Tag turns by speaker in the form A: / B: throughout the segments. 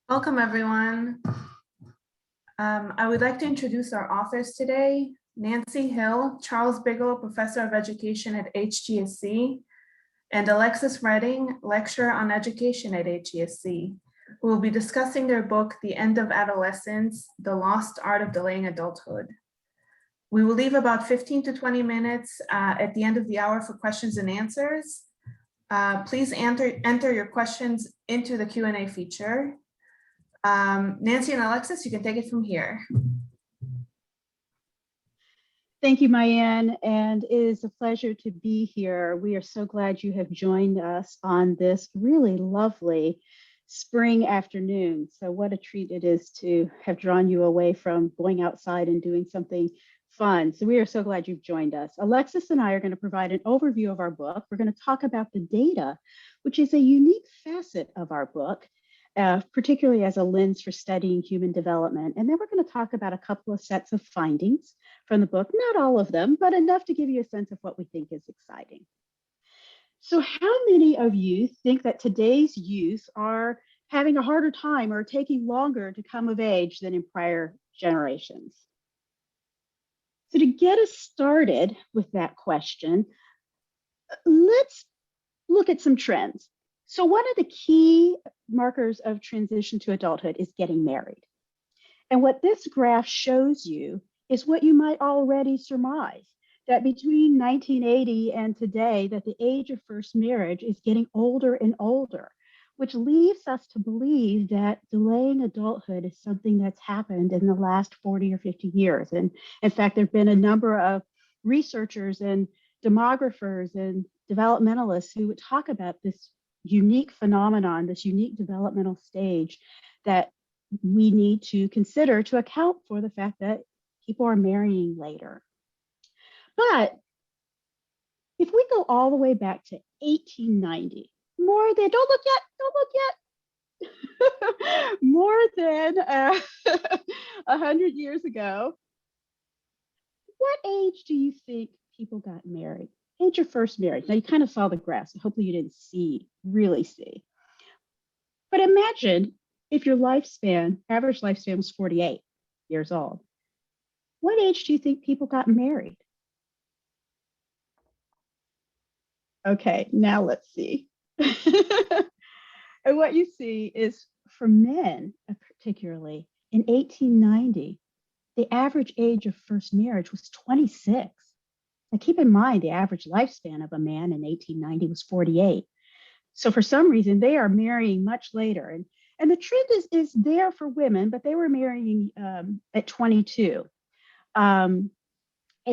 A: Welcome, everyone. I would like to introduce our authors today, Nancy Hill, Charles Bigelow, Professor of Education at HGSE, and Alexis Redding, Lecturer on Education at HGSE, who will be discussing their book, The End of Adolescence, The Lost Art of Delaying Adulthood. We will leave about 15 to 20 minutes at the end of the hour for questions and answers. Please enter your questions into the Q&A feature. Nancy and Alexis, you can take it from here.
B: Thank you, Mayanne, and it is a pleasure to be here. We are so glad you have joined us on this really lovely spring afternoon. So what a treat it is to have drawn you away from going outside and doing something fun. So we are so glad you've joined us. Alexis and I are going to provide an overview of our book. We're going to talk about the data, which is a unique facet of our book. Particularly as a lens for studying human development. And then we're going to talk about a couple of sets of findings from the book, not all of them, but enough to give you a sense of what we think is exciting. So how many of you think that today's youth are having a harder time or taking longer to come of age than in prior generations? So to get us started with that question, let's look at some trends. So one of the key markers of transition to adulthood is getting married. And what this graph shows you is what you might already surmise, that between 1980 and today, that the age of first marriage is getting older and older, which leaves us to believe that delaying adulthood is something that's happened in the last 40 or 50 years. And in fact, there have been a number of researchers and demographers and developmentalists who would talk about this unique phenomenon, this unique developmental stage that we need to consider to account for the fact that people are marrying later. But if we go all the way back to 1890, more than, don't look yet, more than 100 years ago, what age do you think people got married? Age of first marriage. Now you kind of saw the graph, so hopefully you didn't really see. But imagine if your average lifespan was 48 years old. What age do you think people got married? Okay, now let's see. And what you see is for men, particularly in 1890, the average age of first marriage was 26. Now keep in mind, the average lifespan of a man in 1890 was 48. So for some reason, they are marrying much later. And the trend is there for women, but they were marrying at 22. And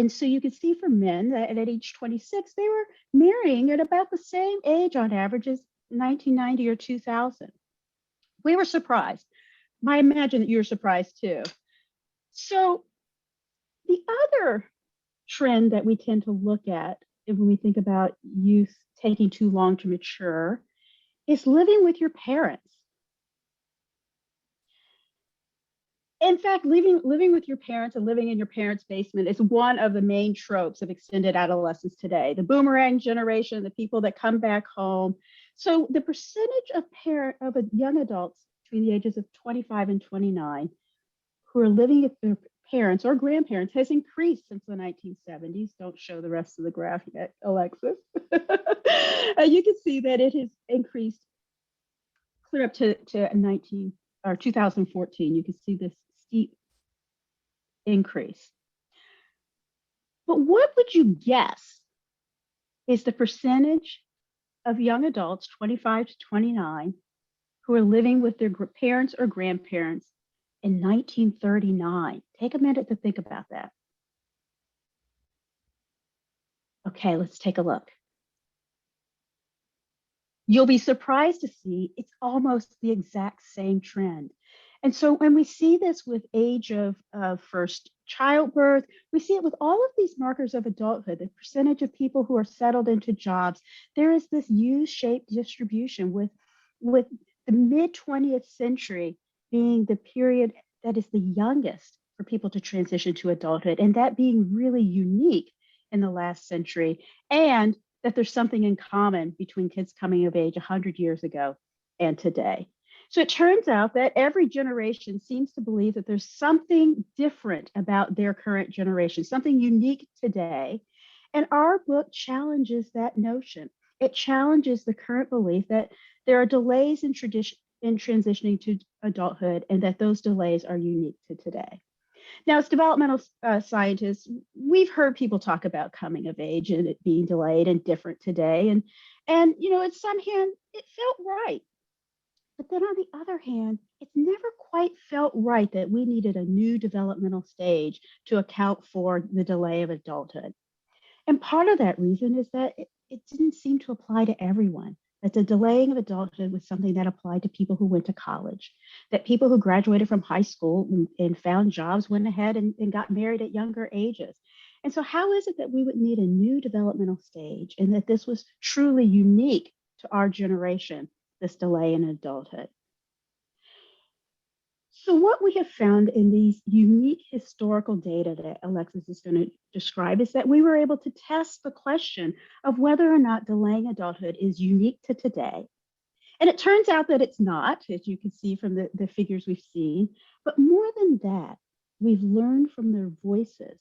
B: so you can see for men that at age 26, they were marrying at about the same age on average as 1990 or 2000. We were surprised. I imagine that you're surprised too. So the other trend that we tend to look at when we think about youth taking too long to mature is living with your parents. In fact, living with your parents and living in your parents' basement is one of the main tropes of extended adolescence today. The Boomerang Generation, the people that come back home. So the percentage of young adults between the ages of 25 and 29 who are living with their parents or grandparents has increased since the 1970s. Don't show the rest of the graph yet, Alexis. You can see that it has increased clear up to 2014. You can see this steep increase. But what would you guess is the percentage of young adults 25 to 29 who are living with their parents or grandparents in 1939? Take a minute to think about that. Okay, let's take a look. You'll be surprised to see it's almost the exact same trend. And so when we see this with age of first childbirth, we see it with all of these markers of adulthood, the percentage of people who are settled into jobs. There is this U-shaped distribution with the mid-20th century being the period that is the youngest for people to transition to adulthood, and that being really unique in the last century, and that there's something in common between kids coming of age 100 years ago and today. So it turns out that every generation seems to believe that there's something different about their current generation, something unique today. And our book challenges that notion. It challenges the current belief that there are delays in transitioning to adulthood and that those delays are unique to today. Now, as developmental scientists, we've heard people talk about coming of age and it being delayed and different today. And you know, in some hand, it felt right. But then on the other hand, it's never quite felt right that we needed a new developmental stage to account for the delay of adulthood. And part of that reason is that it didn't seem to apply to everyone, that the delaying of adulthood was something that applied to people who went to college, that people who graduated from high school and found jobs went ahead and got married at younger ages. And so how is it that we would need a new developmental stage and that this was truly unique to our generation, this delay in adulthood? So what we have found in these unique historical data that Alexis is going to describe is that we were able to test the question of whether or not delaying adulthood is unique to today. And it turns out that it's not, as you can see from the figures we've seen. But more than that, we've learned from their voices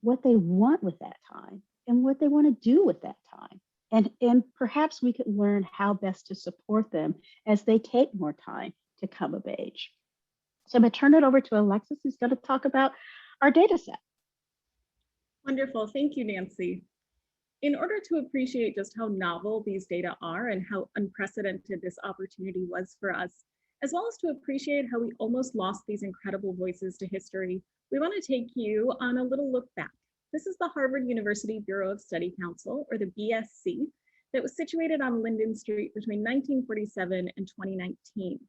B: what they want with that time and what they want to do with that time. And perhaps we could learn how best to support them as they take more time to come of age. So I'm going to turn it over to Alexis, who's going to talk about our data set.
C: Wonderful. Thank you, Nancy. In order to appreciate just how novel these data are and how unprecedented this opportunity was for us, as well as to appreciate how we almost lost these incredible voices to history, we want to take you on a little look back. This is the Harvard University Bureau of Study Council, or the BSC, that was situated on Linden Street between 1947 and 2019.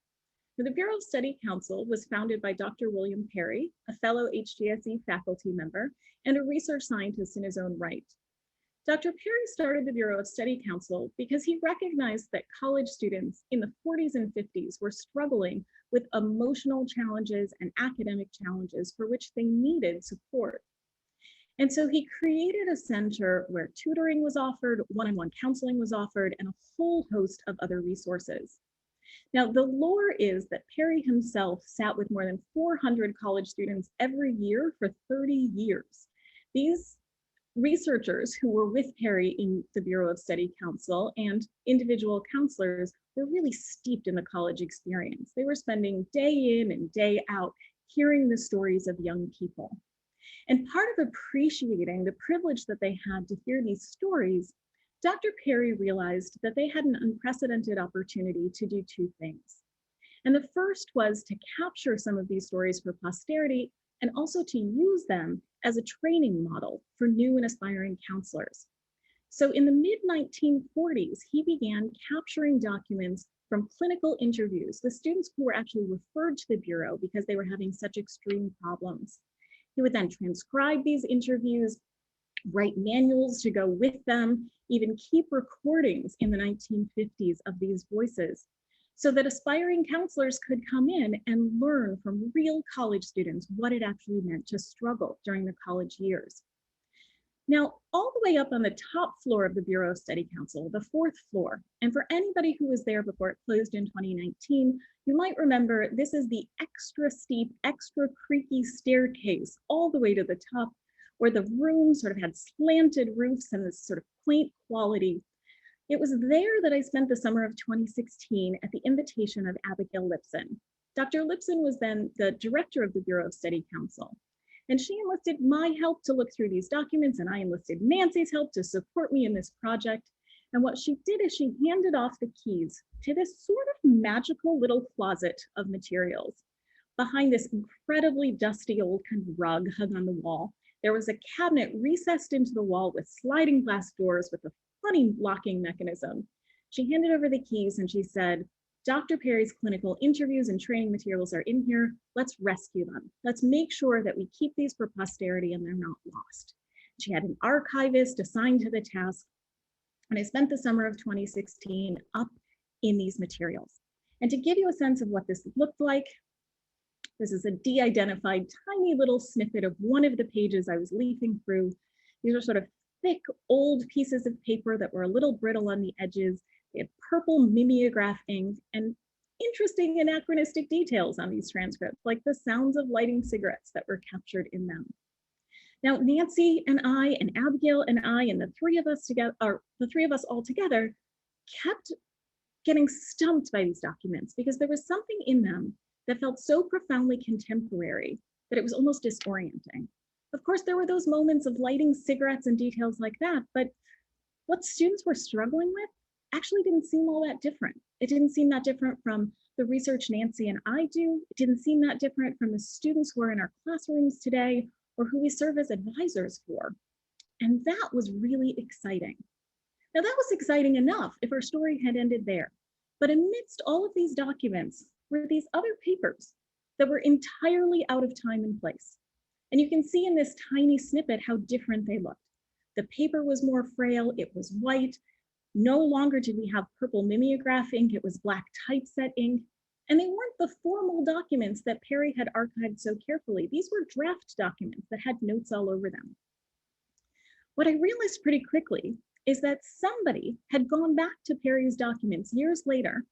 C: The Bureau of Study Council was founded by Dr. William Perry, a fellow HGSE faculty member and a research scientist in his own right. Dr. Perry started the Bureau of Study Council because he recognized that college students in the 40s and 50s were struggling with emotional challenges and academic challenges for which they needed support. And so he created a center where tutoring was offered, one-on-one counseling was offered, and a whole host of other resources. Now, the lore is that Perry himself sat with more than 400 college students every year for 30 years. These researchers who were with Perry in the Bureau of Study Council and individual counselors were really steeped in the college experience. They were spending day in and day out hearing the stories of young people. And part of appreciating the privilege that they had to hear these stories, Dr. Perry realized that they had an unprecedented opportunity to do two things. And the first was to capture some of these stories for posterity and also to use them as a training model for new and aspiring counselors. So in the mid-1940s, he began capturing documents from clinical interviews, the students who were actually referred to the Bureau because they were having such extreme problems. He would then transcribe these interviews, write manuals to go with them, even keep recordings in the 1950s of these voices so that aspiring counselors could come in and learn from real college students what it actually meant to struggle during the college years. Now, all the way up on the top floor of the Bureau of Study Council, the fourth floor, and for anybody who was there before it closed in 2019, you might remember this is the extra steep, extra creaky staircase all the way to the top, where the room sort of had slanted roofs and this sort of quaint quality. It was there that I spent the summer of 2016 at the invitation of Abigail Lipson. Dr. Lipson was then the director of the Bureau of Study Council. And she enlisted my help to look through these documents, and I enlisted Nancy's help to support me in this project. And what she did is she handed off the keys to this sort of magical little closet of materials. Behind this incredibly dusty old kind of rug hung on the wall, there was a cabinet recessed into the wall with sliding glass doors with a funny locking mechanism. She handed over the keys and she said, Dr. Perry's clinical interviews and training materials are in here. Let's rescue them. Let's make sure that we keep these for posterity and they're not lost. She had an archivist assigned to the task. And I spent the summer of 2016 up in these materials. And to give you a sense of what this looked like, this is a de-identified tiny little snippet of one of the pages I was leafing through. These are sort of thick, old pieces of paper that were a little brittle on the edges. They had purple mimeograph ink, and interesting anachronistic details on these transcripts, like the sounds of lighting cigarettes that were captured in them. Now, Nancy and I and Abigail and I and the three of us together, or the three of us all together, kept getting stumped by these documents because there was something in them that felt so profoundly contemporary that it was almost disorienting. Of course, there were those moments of lighting cigarettes and details like that, but what students were struggling with actually didn't seem all that different. It didn't seem that different from the research Nancy and I do. It didn't seem that different from the students who are in our classrooms today or who we serve as advisors for. And that was really exciting. Now that was exciting enough if our story had ended there. But amidst all of these documents were these other papers that were entirely out of time and place. And you can see in this tiny snippet how different they looked. The paper was more frail, it was white. No longer did we have purple mimeograph ink, it was black typeset ink. And they weren't the formal documents that Perry had archived so carefully. These were draft documents that had notes all over them. What I realized pretty quickly is that somebody had gone back to Perry's documents years later,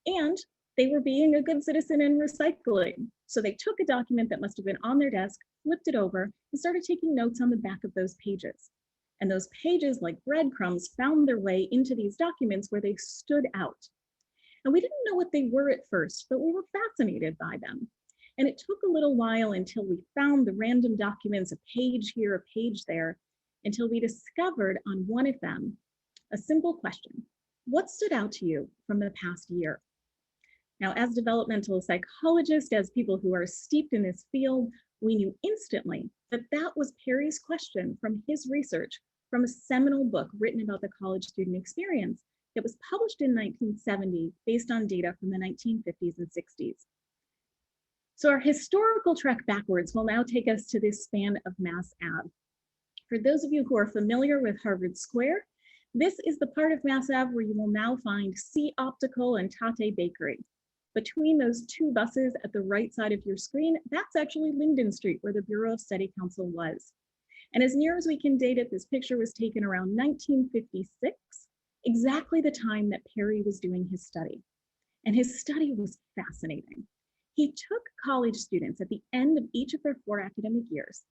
C: and they were being a good citizen and recycling. So they took a document that must have been on their desk, flipped it over, and started taking notes on the back of those pages. And those pages, like breadcrumbs, found their way into these documents where they stood out. And we didn't know what they were at first, but we were fascinated by them. And it took a little while until we found the random documents, a page here, a page there, until we discovered on one of them a simple question: what stood out to you from the past year? Now, as developmental psychologists, as people who are steeped in this field, we knew instantly that that was Perry's question from his research from a seminal book written about the college student experience that was published in 1970 based on data from the 1950s and 60s. So our historical trek backwards will now take us to this span of Mass Ave. For those of you who are familiar with Harvard Square, this is the part of Mass Ave where you will now find C Optical and Tate Bakery. Between those two buses at the right side of your screen, that's actually Linden Street, where the Bureau of Study Council was. And as near as we can date it, this picture was taken around 1956, exactly the time that Perry was doing his study. And his study was fascinating. He took college students at the end of each of their 4 academic years,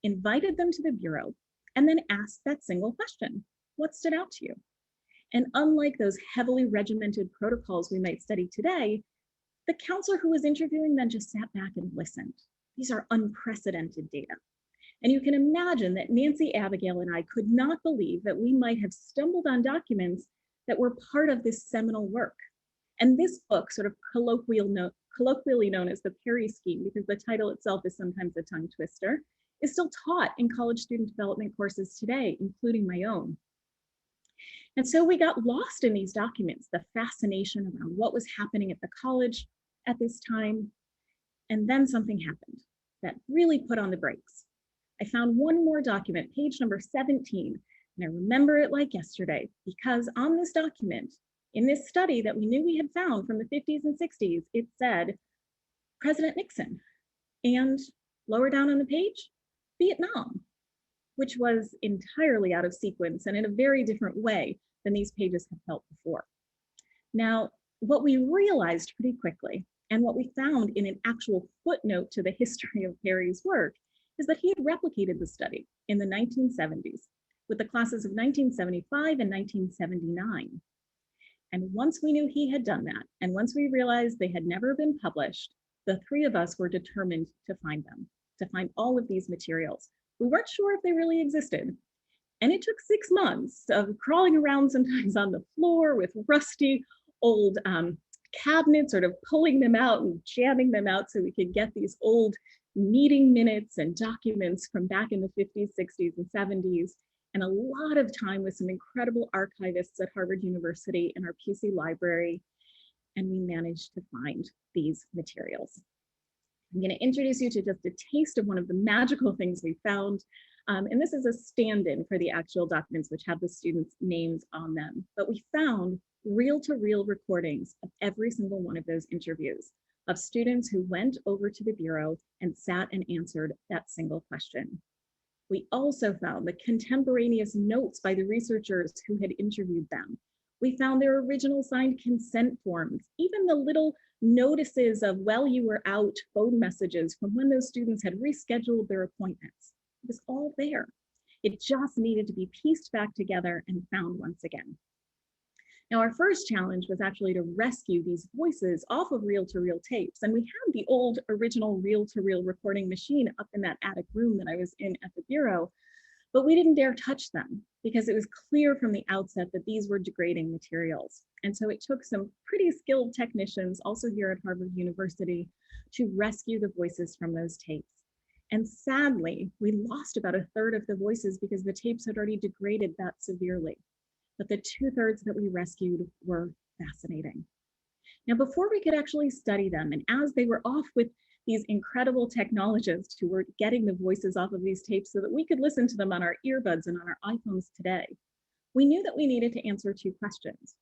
C: invited them to the Bureau, and then asked that single question: what stood out to you? And unlike those heavily regimented protocols we might study today, the counselor who was interviewing them just sat back and listened. These are unprecedented data. And you can imagine that Nancy, Abigail, and I could not believe that we might have stumbled on documents that were part of this seminal work. And this book, sort of colloquially known as the Perry Scheme, because the title itself is sometimes a tongue twister, is still taught in college student development courses today, including my own. And so we got lost in these documents, the fascination around what was happening at the college at this time. And then something happened that really put on the brakes. I found one more document, page number 17, and I remember it like yesterday, because on this document, in this study that we knew we had found from the 50s and 60s, it said President Nixon. And lower down on the page, Vietnam, which was entirely out of sequence and in a very different way than these pages have felt before. Now, what we realized pretty quickly, and what we found in an actual footnote to the history of Perry's work, is that he had replicated the study in the 1970s with the classes of 1975 and 1979. And once we knew he had done that, and once we realized they had never been published, the three of us were determined to find them, to find all of these materials. We weren't sure if they really existed. And it took 6 months of crawling around sometimes on the floor with rusty old cabinets, sort of pulling them out and jamming them out so we could get these old meeting minutes and documents from back in the 50s, 60s, and 70s, and a lot of time with some incredible archivists at Harvard University in our PC library, and we managed to find these materials. I'm going to introduce you to just a taste of one of the magical things we found. And this is a stand-in for the actual documents which have the students' names on them. But we found reel-to-reel recordings of every single one of those interviews of students who went over to the Bureau and sat and answered that single question. We also found the contemporaneous notes by the researchers who had interviewed them. We found their original signed consent forms, even the little notices of while you were out, phone messages from when those students had rescheduled their appointments. It was all there. It just needed to be pieced back together and found once again. Now, our first challenge was actually to rescue these voices off of reel-to-reel tapes. And we had the old original reel-to-reel recording machine up in that attic room that I was in at the Bureau, but we didn't dare touch them because it was clear from the outset that these were degrading materials. And so it took some pretty skilled technicians, also here at Harvard University, to rescue the voices from those tapes. And sadly, we lost about 1/3 of the voices because the tapes had already degraded that severely. But the 2/3 that we rescued were fascinating. Now, before we could actually study them, and as they were off with these incredible technologists who were getting the voices off of these tapes so that we could listen to them on our earbuds and on our iPhones today, we knew that we needed to answer 2 questions.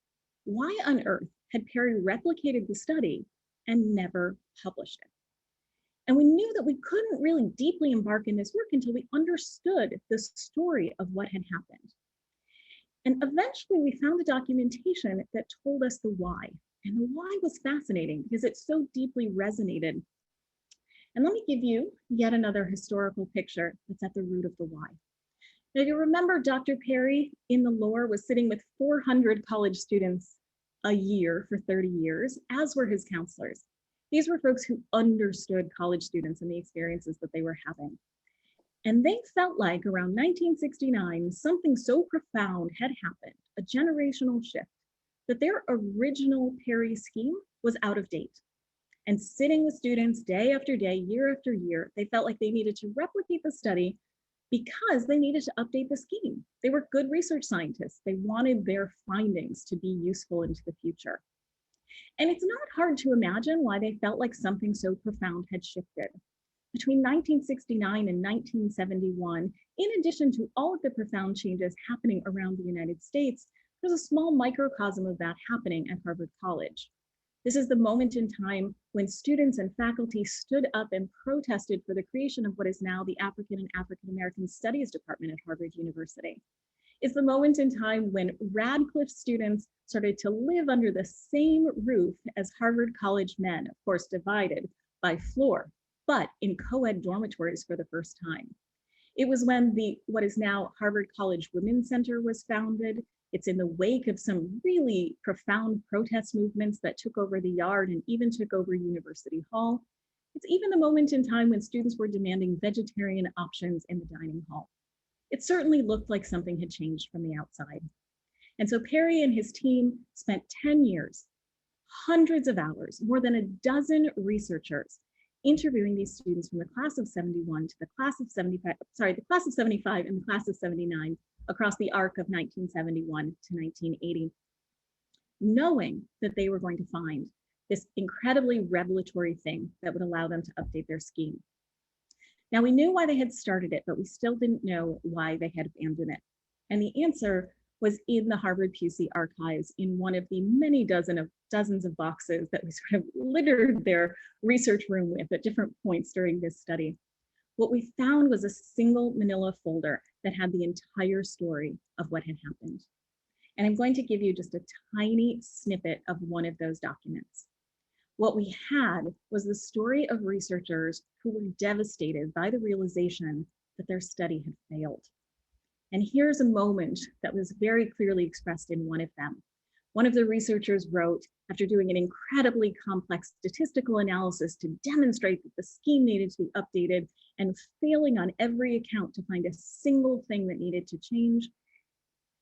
C: Why on earth had Perry replicated the study and never published it? And we knew that we couldn't really deeply embark in this work until we understood the story of what had happened. And eventually we found the documentation that told us the why. And the why was fascinating because it so deeply resonated. And let me give you yet another historical picture that's at the root of the why. Now, you remember Dr. Perry in the lore was sitting with 400 college students a year for 30 years, as were his counselors. These were folks who understood college students and the experiences that they were having. And they felt like around 1969, something so profound had happened, a generational shift, that their original Perry scheme was out of date. And sitting with students day after day, year after year, they felt like they needed to replicate the study because they needed to update the scheme. They were good research scientists. They wanted their findings to be useful into the future. And it's not hard to imagine why they felt like something so profound had shifted. Between 1969 and 1971, in addition to all of the profound changes happening around the United States, there's a small microcosm of that happening at Harvard College. This is the moment in time when students and faculty stood up and protested for the creation of what is now the African and African American Studies Department at Harvard University. It's the moment in time when Radcliffe students started to live under the same roof as Harvard College men, of course divided by floor, but in co-ed dormitories for the first time. It was when what is now Harvard College Women's Center was founded. It's in the wake of some really profound protest movements that took over the Yard and even took over University Hall. It's even the moment in time when students were demanding vegetarian options in the dining hall. It certainly looked like something had changed from the outside. And so Perry and his team spent 10 years, hundreds of hours, more than a dozen researchers interviewing these students from the class of 71 to the class of 75, the class of 75 and the class of 79 across the arc of 1971 to 1980, knowing that they were going to find this incredibly revelatory thing that would allow them to update their scheme. Now, we knew why they had started it, but we still didn't know why they had abandoned it. And the answer was in the Harvard PUC archives in one of the many dozens of boxes that we sort of littered their research room with at different points during this study. What we found was a single manila folder that had the entire story of what had happened. And I'm going to give you just a tiny snippet of one of those documents. What we had was the story of researchers who were devastated by the realization that their study had failed. And here's a moment that was very clearly expressed in one of them. One of the researchers wrote, after doing an incredibly complex statistical analysis to demonstrate that the scheme needed to be updated and failing on every account to find a single thing that needed to change,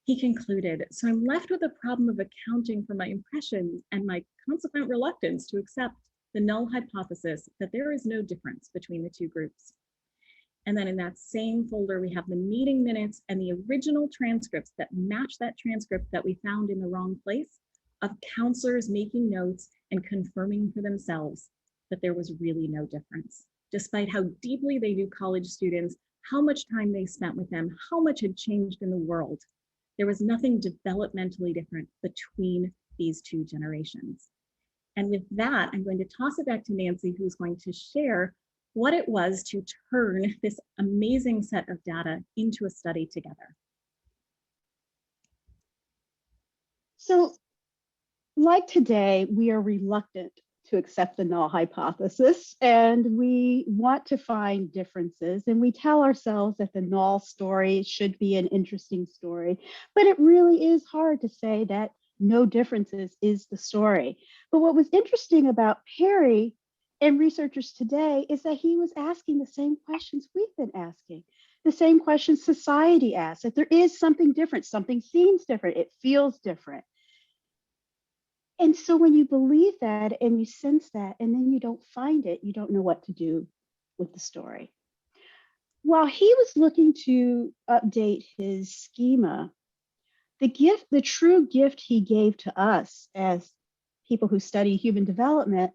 C: he concluded, so I'm left with a problem of accounting for my impressions and my consequent reluctance to accept the null hypothesis that there is no difference between the two groups. And then in that same folder, we have the meeting minutes and the original transcripts that match that transcript that we found in the wrong place of counselors making notes and confirming for themselves that there was really no difference. Despite how deeply they knew college students, how much time they spent with them, how much had changed in the world, there was nothing developmentally different between these two generations. And with that, I'm going to toss it back to Nancy, who's going to share what it was to turn this amazing set of data into a study together.
B: So, like today, we are reluctant to accept the null hypothesis, and we want to find differences, and we tell ourselves that the null story should be an interesting story, but it really is hard to say that no differences is the story. But what was interesting about Perry and researchers today is that he was asking the same questions we've been asking, the same questions society asks, that there is something different, something seems different, it feels different. And so when you believe that and you sense that, and then you don't find it, you don't know what to do with the story. While he was looking to update his schema, the true gift he gave to us as people who study human development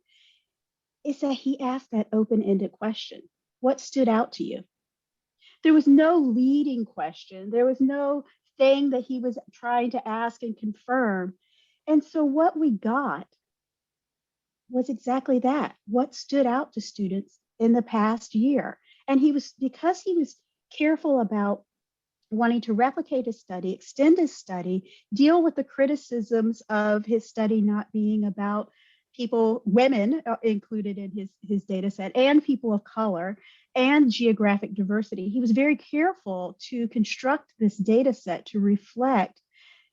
B: is that he asked that open-ended question. What stood out to you? There was no leading question. There was no thing that he was trying to ask and confirm. And so what we got was exactly that. What stood out to students in the past year? And because he was careful about wanting to replicate his study, extend his study, deal with the criticisms of his study not being about women included in his data set, and people of color, and geographic diversity. He was very careful to construct this data set to reflect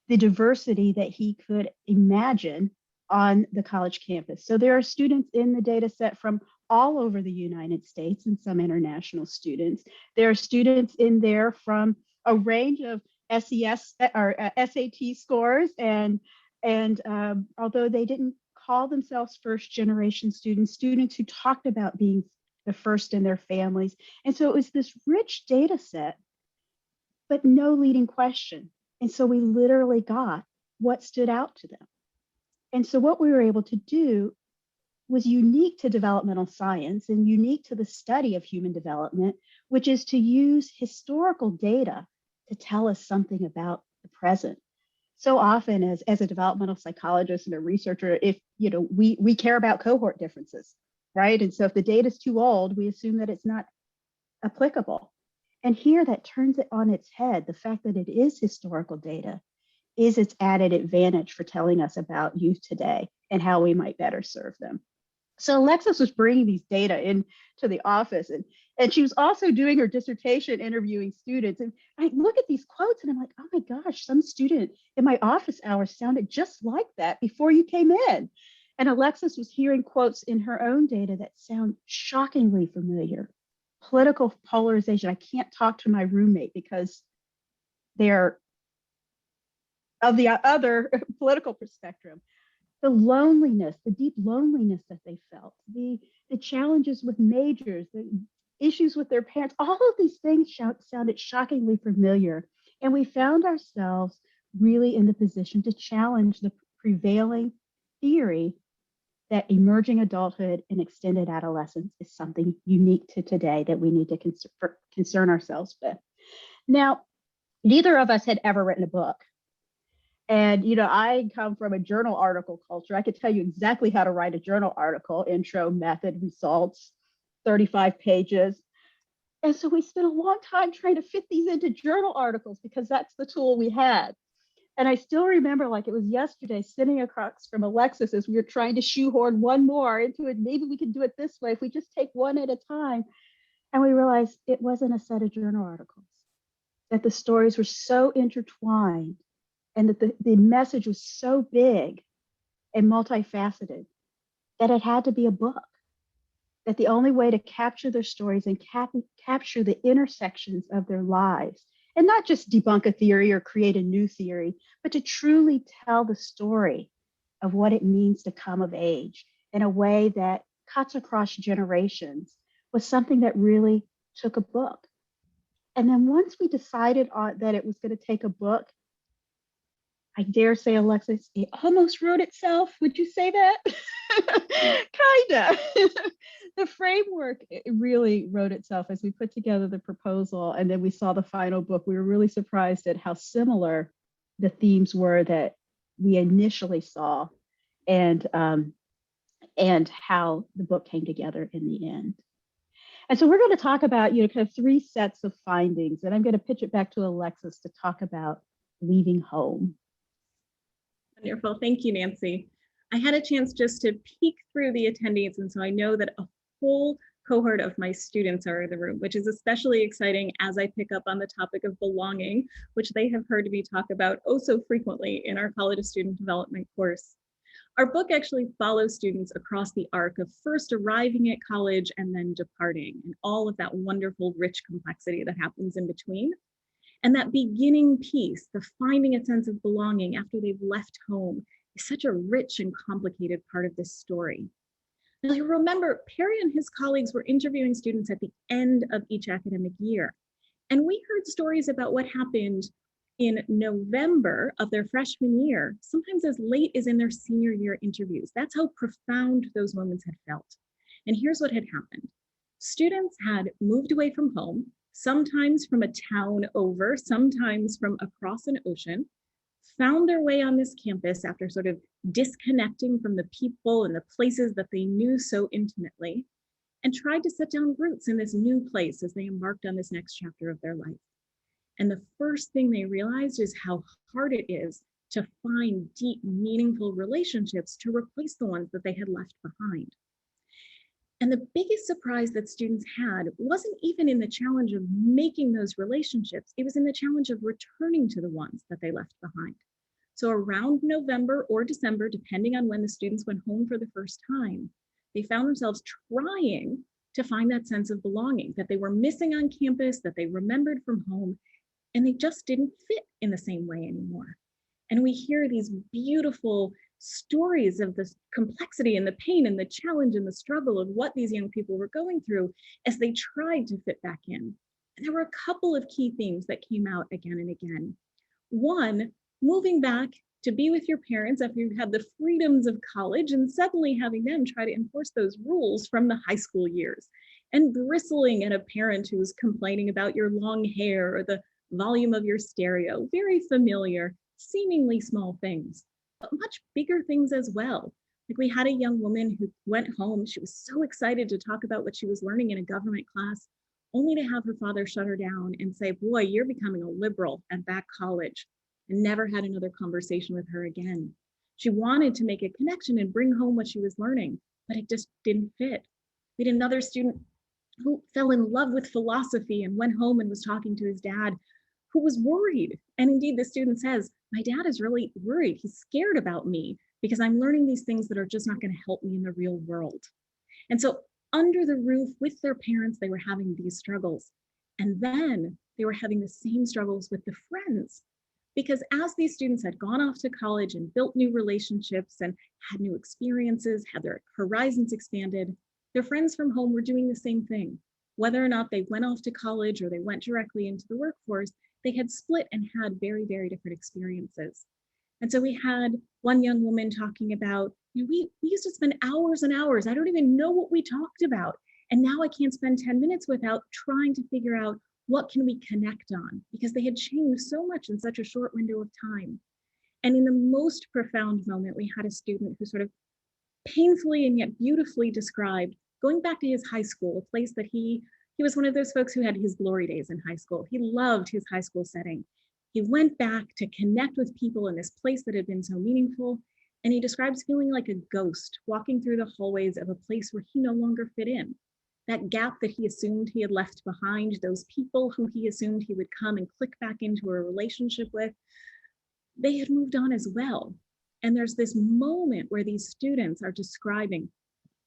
B: the diversity that he could imagine on the college campus. So there are students in the data set from all over the United States and some international students. There are students in there from a range of SES or SAT scores, and although they didn't call themselves first generation students who talked about being the first in their families. And so it was this rich data set, but no leading question. And so we literally got what stood out to them. And so what we were able to do was unique to developmental science and unique to the study of human development, which is to use historical data to tell us something about the present. So often as a developmental psychologist and a researcher, if we care about cohort differences, right? And so if the data is too old, we assume that it's not applicable. And here that turns it on its head. The fact that it is historical data is its added advantage for telling us about youth today and how we might better serve them. So Alexis was bringing these data into the office, and she was also doing her dissertation interviewing students. And I look at these quotes and I'm like, oh my gosh, some student in my office hours sounded just like that before you came in. And Alexis was hearing quotes in her own data that sound shockingly familiar. Political polarization. I can't talk to my roommate because they're of the other political spectrum. The loneliness, the deep loneliness that they felt, the challenges with majors, the issues with their parents, all of these things sounded shockingly familiar. And we found ourselves really in the position to challenge the prevailing theory that emerging adulthood and extended adolescence is something unique to today that we need to concern ourselves with. Now, neither of us had ever written a book. And, I come from a journal article culture. I could tell you exactly how to write a journal article, intro, method, results, 35 pages. And so we spent a long time trying to fit these into journal articles because that's the tool we had. And I still remember like it was yesterday, sitting across from Alexis as we were trying to shoehorn one more into it. Maybe we could do it this way if we just take one at a time. And we realized it wasn't a set of journal articles, that the stories were so intertwined and that the message was so big and multifaceted that it had to be a book, that the only way to capture their stories and capture the intersections of their lives, and not just debunk a theory or create a new theory, but to truly tell the story of what it means to come of age in a way that cuts across generations, was something that really took a book. And then once we decided that it was going to take a book, I dare say, Alexis, it almost wrote itself. Would you say that? Kinda. The framework really wrote itself as we put together the proposal, and then we saw the final book. We were really surprised at how similar the themes were that we initially saw, and how the book came together in the end. And so we're going to talk about, kind of three sets of findings, and I'm going to pitch it back to Alexis to talk about leaving home.
C: Wonderful. Thank you, Nancy. I had a chance just to peek through the attendees, and so I know that a whole cohort of my students are in the room, which is especially exciting as I pick up on the topic of belonging, which they have heard me talk about oh so frequently in our College of Student Development course. Our book actually follows students across the arc of first arriving at college and then departing, and all of that wonderful, rich complexity that happens in between. And that beginning piece, the finding a sense of belonging after they've left home, is such a rich and complicated part of this story. Now, you remember, Perry and his colleagues were interviewing students at the end of each academic year. And we heard stories about what happened in November of their freshman year, sometimes as late as in their senior year interviews. That's how profound those moments had felt. And here's what had happened. Students had moved away from home, sometimes from a town over, sometimes from across an ocean, found their way on this campus after sort of disconnecting from the people and the places that they knew so intimately, and tried to set down roots in this new place as they embarked on this next chapter of their life. And the first thing they realized is how hard it is to find deep, meaningful relationships to replace the ones that they had left behind. And the biggest surprise that students had wasn't even in the challenge of making those relationships, it was in the challenge of returning to the ones that they left behind. So around November or December, depending on when the students went home for the first time, they found themselves trying to find that sense of belonging that they were missing on campus, that they remembered from home, and they just didn't fit in the same way anymore. And we hear these beautiful stories of the complexity and the pain and the challenge and the struggle of what these young people were going through as they tried to fit back in. And there were a couple of key themes that came out again and again. One, moving back to be with your parents after you had the freedoms of college and suddenly having them try to enforce those rules from the high school years, and bristling at a parent who's complaining about your long hair or the volume of your stereo, very familiar, seemingly small things, but much bigger things as well. Like we had a young woman who went home, she was so excited to talk about what she was learning in a government class, only to have her father shut her down and say, boy, you're becoming a liberal at that college, and never had another conversation with her again. She wanted to make a connection and bring home what she was learning, but it just didn't fit. We had another student who fell in love with philosophy and went home and was talking to his dad, who was worried. And indeed, the student says, my dad is really worried. He's scared about me because I'm learning these things that are just not going to help me in the real world. And so under the roof with their parents, they were having these struggles. And then they were having the same struggles with the friends. Because as these students had gone off to college and built new relationships and had new experiences, had their horizons expanded, their friends from home were doing the same thing. Whether or not they went off to college or they went directly into the workforce, they had split and had very, very different experiences. And so we had one young woman talking about, we used to spend hours and hours. I don't even know what we talked about. And now I can't spend 10 minutes without trying to figure out what can we connect on, because they had changed so much in such a short window of time. And in the most profound moment, we had a student who sort of painfully and yet beautifully described going back to his high school, a place that he was one of those folks who had his glory days in high school. He loved his high school setting. He went back to connect with people in this place that had been so meaningful. And he describes feeling like a ghost walking through the hallways of a place where he no longer fit in. That gap that he assumed he had left behind, those people who he assumed he would come and click back into a relationship with, they had moved on as well. And there's this moment where these students are describing,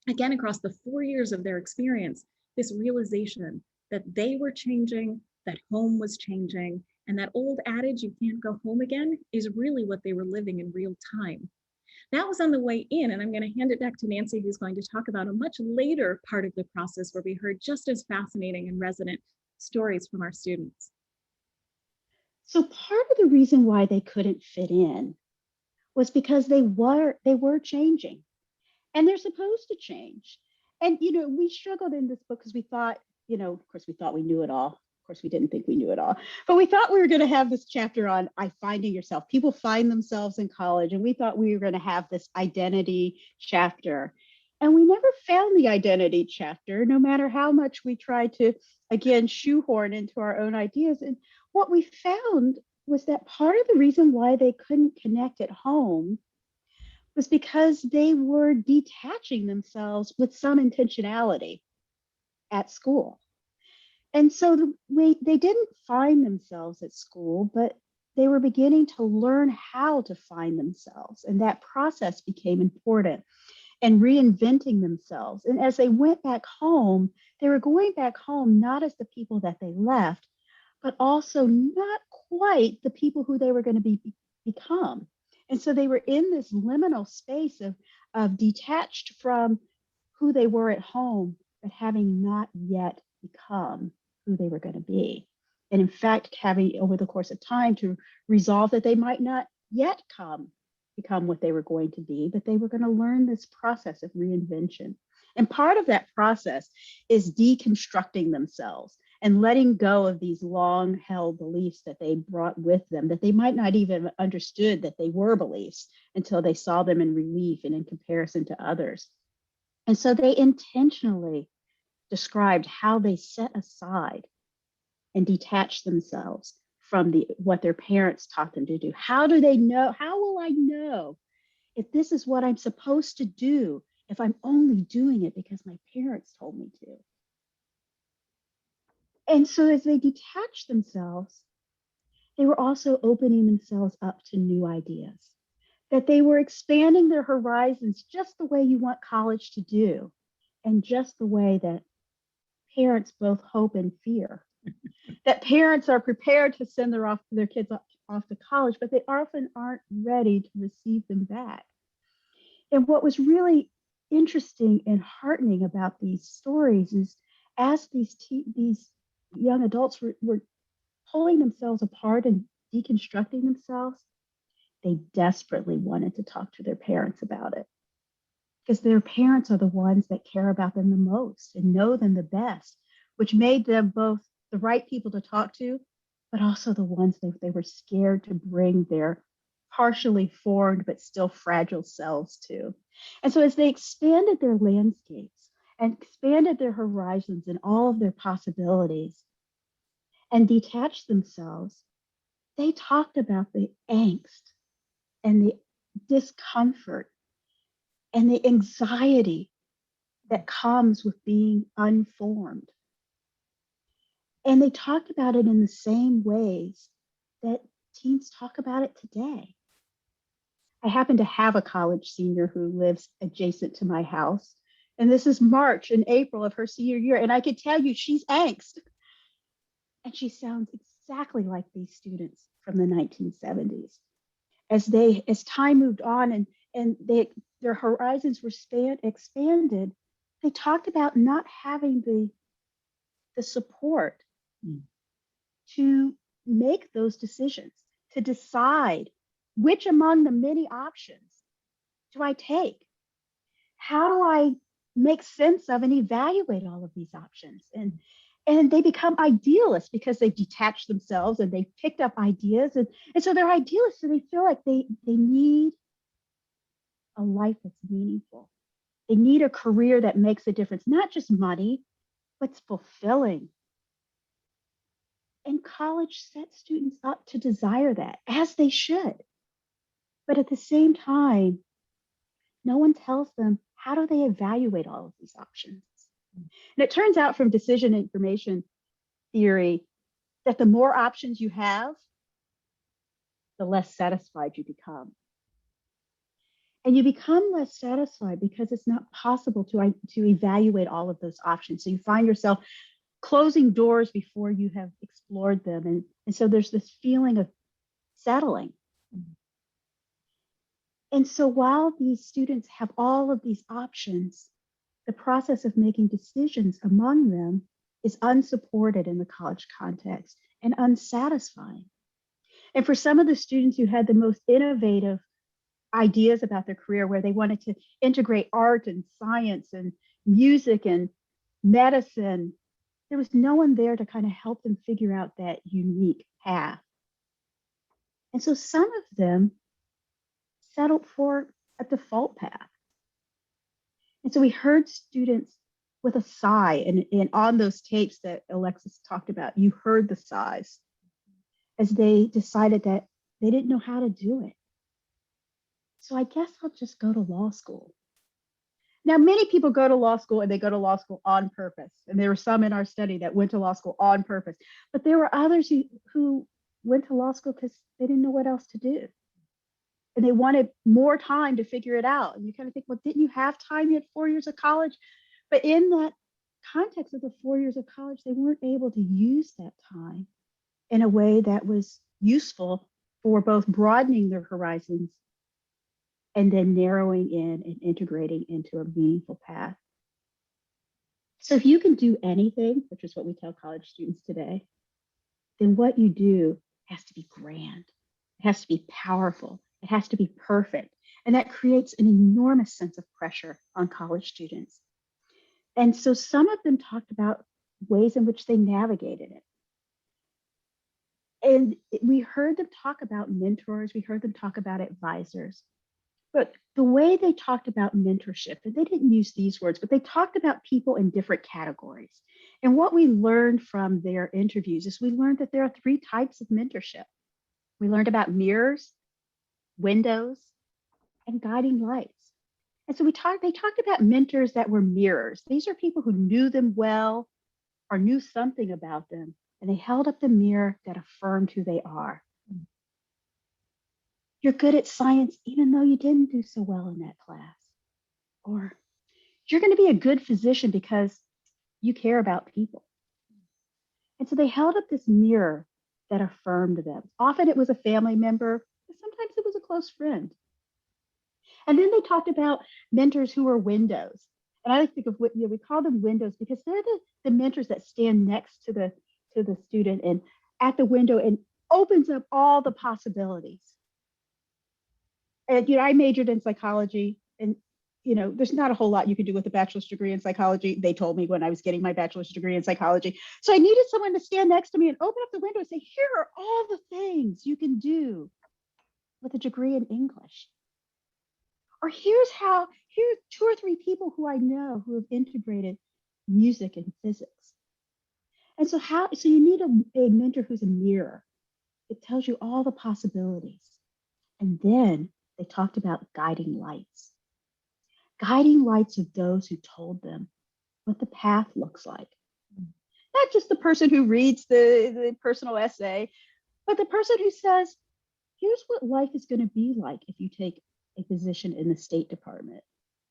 C: again, across the 4 years of their experience, this realization that they were changing, that home was changing, and that old adage, you can't go home again, is really what they were living in real time. That was on the way in, and I'm going to hand it back to Nancy, who's going to talk about a much later part of the process where we heard just as fascinating and resonant stories from our students.
B: So part of the reason why they couldn't fit in was because they were changing, and they're supposed to change. And we struggled in this book because we thought, of course, we thought we knew it all. Of course, we didn't think we knew it all, but we thought we were going to have this chapter on finding yourself. People find themselves in college, and we thought we were going to have this identity chapter. And we never found the identity chapter, no matter how much we tried to, again, shoehorn into our own ideas. And what we found was that part of the reason why they couldn't connect at home was because they were detaching themselves with some intentionality at school. And so they didn't find themselves at school, but they were beginning to learn how to find themselves. And that process became important, and reinventing themselves. And as they went back home, they were going back home not as the people that they left, but also not quite the people who they were going to become. And so they were in this liminal space of detached from who they were at home, but having not yet become who they were going to be. And in fact, having over the course of time to resolve that they might not yet become what they were going to be, but they were going to learn this process of reinvention. And part of that process is deconstructing themselves and letting go of these long held beliefs that they brought with them, that they might not even understood that they were beliefs until they saw them in relief and in comparison to others. And so they intentionally described how they set aside and detached themselves from what their parents taught them to do. How do they know? How will I know if this is what I'm supposed to do if I'm only doing it because my parents told me to? And so as they detached themselves, they were also opening themselves up to new ideas, that they were expanding their horizons just the way you want college to do, and just the way that parents both hope and fear. That parents are prepared to send their kids off to college, but they often aren't ready to receive them back. And what was really interesting and heartening about these stories is as these young adults were pulling themselves apart and deconstructing themselves, they desperately wanted to talk to their parents about it, because their parents are the ones that care about them the most and know them the best, which made them both the right people to talk to, but also the ones that they were scared to bring their partially formed but still fragile selves to. And so as they expanded their landscapes and expanded their horizons and all of their possibilities and detached themselves, they talked about the angst and the discomfort and the anxiety that comes with being unformed. And they talked about it in the same ways that teens talk about it today. I happen to have a college senior who lives adjacent to my house. And this is March and April of her senior year. And I could tell you she's angst. And she sounds exactly like these students from the 1970s. As time moved on and their horizons were expanded, they talked about not having the support to make those decisions, to decide which among the many options do I take? How do I make sense of and evaluate all of these options? And they become idealists because they've detached themselves and they've picked up ideas. And so they're idealists, so they feel like they need a life that's meaningful. They need a career that makes a difference, not just money, but it's fulfilling. And college sets students up to desire that, as they should. But at the same time, no one tells them how do they evaluate all of these options. And it turns out from decision information theory that the more options you have, the less satisfied you become. And you become less satisfied because it's not possible to evaluate all of those options. So you find yourself closing doors before you have explored them. And so there's this feeling of settling. And so while these students have all of these options, the process of making decisions among them is unsupported in the college context and unsatisfying. And for some of the students who had the most innovative ideas about their career, where they wanted to integrate art and science and music and medicine, there was no one there to kind of help them figure out that unique path. And so some of them settled for a default path. And so we heard students with a sigh, and on those tapes that Alexis talked about, you heard the sighs as they decided that they didn't know how to do it. so I guess I'll just go to law school. Now, many people go to law school and they go to law school on purpose. And there were some in our study that went to law school on purpose. But there were others who went to law school because they didn't know what else to do. And they wanted more time to figure it out. And you kind of think, well, didn't you have time? You had 4 years of college. But in that context of the 4 years of college, they weren't able to use that time in a way that was useful for both broadening their horizons and then narrowing in and integrating into a meaningful path. So if you can do anything, which is what we tell college students today, then what you do has to be grand. It has to be powerful. It has to be perfect. And that creates an enormous sense of pressure on college students. And so some of them talked about ways in which they navigated it. And we heard them talk about mentors. We heard them talk about advisors. But the way they talked about mentorship, and they didn't use these words, but they talked about people in different categories. And what we learned from their interviews is we learned that there are 3 types of mentorship. We learned about mirrors, windows, and guiding lights. And so they talked about mentors that were mirrors. These are people who knew them well or knew something about them, and they held up the mirror that affirmed who they are. You're good at science, even though you didn't do so well in that class. Or you're going to be a good physician because you care about people. And so they held up this mirror that affirmed them. Often it was a family member, but sometimes it was a close friend. And then they talked about mentors who were windows. And I like to think of, we call them windows because they're the mentors that stand next to the student and at the window and opens up all the possibilities. And, I majored in psychology, and, there's not a whole lot you can do with a bachelor's degree in psychology. They told me when I was getting my bachelor's degree in psychology. So I needed someone to stand next to me and open up the window and say, here are all the things you can do with a degree in English. Or here's 2 or 3 people who I know who have integrated music and physics. And so you need a mentor who's a mirror. It tells you all the possibilities. And then they talked about guiding lights. Guiding lights are those who told them what the path looks like. Not just the person who reads the personal essay, but the person who says, here's what life is going to be like if you take a position in the State Department.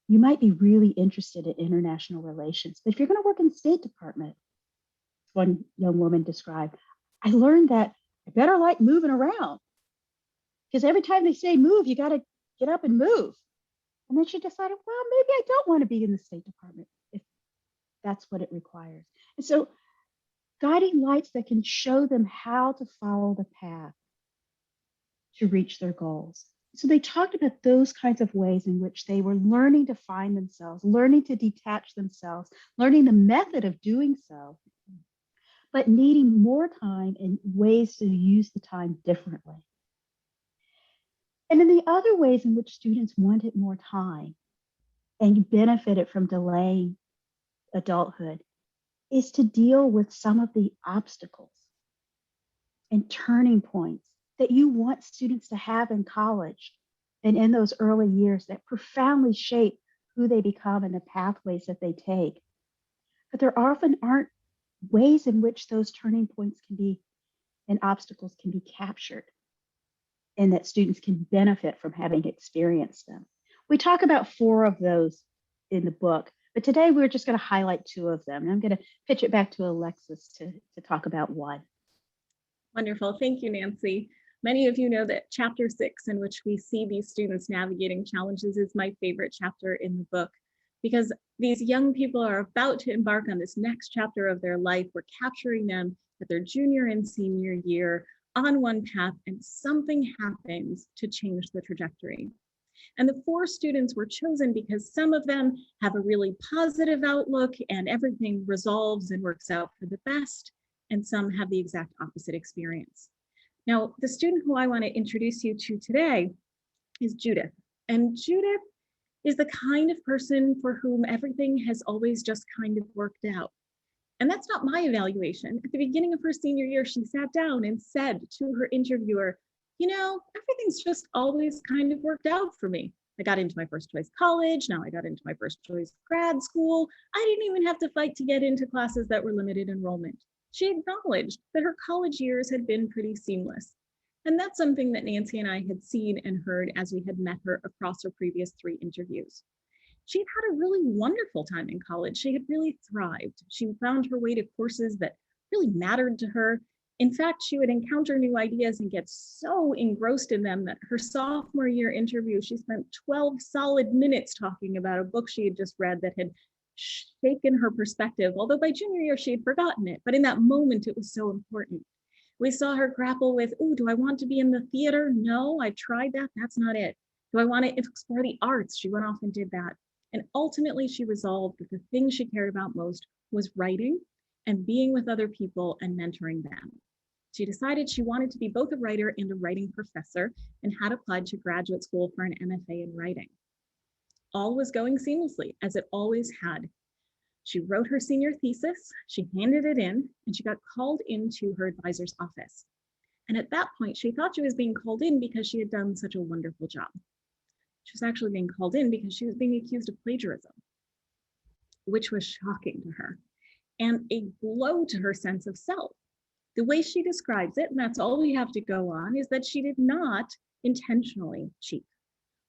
B: You might be really interested in international relations, but if you're going to work in the State Department, one young woman described, I learned that I better like moving around. Because every time they say move, you got to get up and move. And then she decided, well, maybe I don't want to be in the State Department if that's what it requires. And so guiding lights that can show them how to follow the path to reach their goals. So they talked about those kinds of ways in which they were learning to find themselves, learning to detach themselves, learning the method of doing so, but needing more time and ways to use the time differently. And then the other ways in which students wanted more time and benefited from delaying adulthood is to deal with some of the obstacles and turning points that you want students to have in college and in those early years that profoundly shape who they become and the pathways that they take. But there often aren't ways in which those turning points can be and obstacles can be captured, and that students can benefit from having experienced them. We talk about 4 of those in the book, but today we're just going to highlight 2 of them. And I'm going to pitch it back to Alexis to talk about 1.
C: Wonderful. Thank you, Nancy. Many of you know that chapter 6, in which we see these students navigating challenges, is my favorite chapter in the book, because these young people are about to embark on this next chapter of their life. We're capturing them at their junior and senior year on one path, and something happens to change the trajectory. And the 4 students were chosen because some of them have a really positive outlook and everything resolves and works out for the best, and some have the exact opposite experience. Now, the student who I want to introduce you to today is Judith. And Judith is the kind of person for whom everything has always just kind of worked out. And that's not my evaluation. At the beginning of her senior year, she sat down and said to her interviewer, everything's just always kind of worked out for me. I got into my first choice college. Now I got into my first choice grad school. I didn't even have to fight to get into classes that were limited enrollment. She acknowledged that her college years had been pretty seamless. And that's something that Nancy and I had seen and heard as we had met her across her previous 3 interviews. She'd had a really wonderful time in college. She had really thrived. She found her way to courses that really mattered to her. In fact, she would encounter new ideas and get so engrossed in them that her sophomore year interview, she spent 12 solid minutes talking about a book she had just read that had shaken her perspective, although by junior year she had forgotten it. But in that moment, it was so important. We saw her grapple with, do I want to be in the theater? No, I tried that. That's not it. Do I want to explore the arts? She went off and did that. And ultimately, she resolved that the thing she cared about most was writing and being with other people and mentoring them. She decided she wanted to be both a writer and a writing professor and had applied to graduate school for an MFA in writing. All was going seamlessly, as it always had. She wrote her senior thesis, she handed it in, and she got called into her advisor's office. And at that point, she thought she was being called in because she had done such a wonderful job. She was actually being called in because she was being accused of plagiarism, which was shocking to her and a blow to her sense of self. The way she describes it, and that's all we have to go on, is that she did not intentionally cheat.